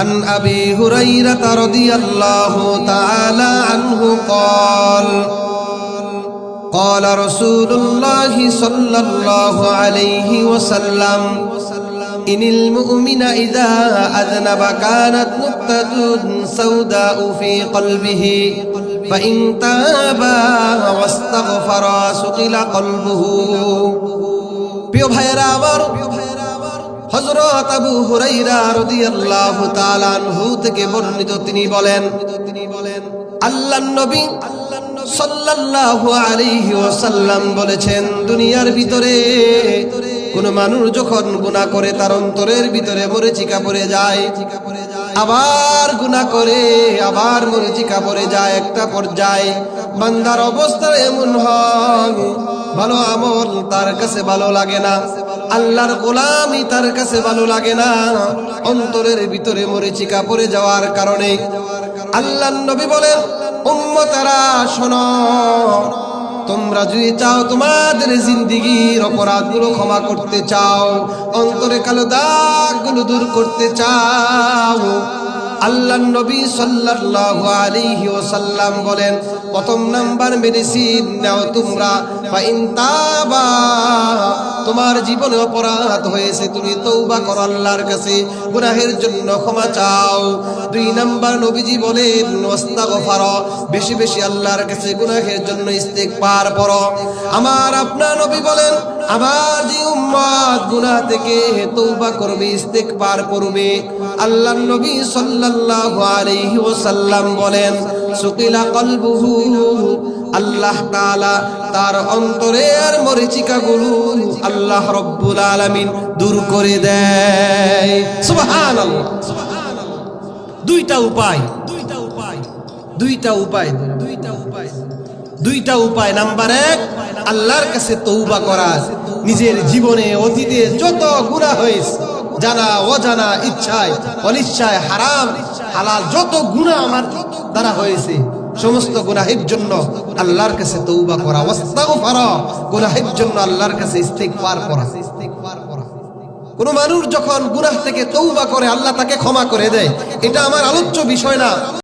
عن أبي هريرة رضي الله تعالى عنه قال قال رسول الله صلى الله عليه وسلم إن المؤمن إذا أذنب كانت نقطة سوداء في قلبه فإن تابا واستغفرا سقل قلبه প্রিয় ভাইয়েরা আমার হযরত আবু হুরায়রা রাদিয়াল্লাহু তাআলা আনহু থেকে বর্ণিত তিনি বলেন আল্লাহর নবী সাল্লাল্লাহু আলাইহি ওয়াসাল্লাম বলেছেন দুনিয়ার ভিতরে কোন মানুষ যখন গুনাহ করে তার অন্তরের ভিতরে মরিচিকা পড়ে যায় আবার গুনাহ করে আবার মরিচিকা পড়ে যায় একটা পর্যায়ে বান্দার অবস্থা এমন হয় ভালো আমল তার কাছে ভালো লাগে না আল্লাহর গোলামি তার কাছে ভালো লাগে না অন্তরের ভিতরে মরিচিকা পড়ে যাওয়ার কারণে আল্লাহর নবী বলেন উম্মতেরা শোনো তোমরা যদি চাও তোমাদের জিন্দেগীর অপরাধগুলো ক্ষমা করতে চাও অন্তরে কালো দাগগুলো দূর করতে চাও আল্লাহর নবী সাল্লাল্লাহু আলাইহি ওয়াসাল্লাম বলেন প্রথম নাম্বার মেডিসিন নাও তোমরা ফাইন তাবা তোমার জীবনে অপরাধ হয়েছে তুমি তওবা করো আল্লাহর কাছে গুনাহের জন্য ক্ষমা চাও দুই নাম্বার নবীজি বলেন ওয়াস্তাগফার বেশি বেশি আল্লাহর কাছে গুনাহের জন্য ইস্তিগফার করো আমার আপনার নবী বলেন আমার যে উম্মত গুনাহ থেকে তওবা করবে ইস্তিগফার করবে আল্লাহর নবী সাল্লাল্লাহু আলাইহি ওয়াসাল্লাম বলেন সুকিলা কলবুহু আল্লাহ তাআলা তার অন্তরের মরিচিকাগুলো আল্লাহ রাব্বুল আলামিন দূর করে দেয় সুবহানাল্লাহ দুইটা উপায় নাম্বার 1 আল্লাহর কাছে তওবা করা নিজের জীবনে অতীতে যত গুনাহ হয়েছে জানা অজানা ইচ্ছায় অনিচ্ছায় হারাম হালাল যত গুনাহ আমার দ্বারা হয়েছে সমস্ত গুনাহের জন্য আল্লাহর কাছে তওবা করা ওয়াস্তাগফার গুনাহের জন্য আল্লাহর কাছে ইস্তিগফার করা কোন মানুষ যখন গুনাহ থেকে তওবা করে আল্লাহ তাকে ক্ষমা করে দেয় এটা আমার আলোচ্য বিষয় না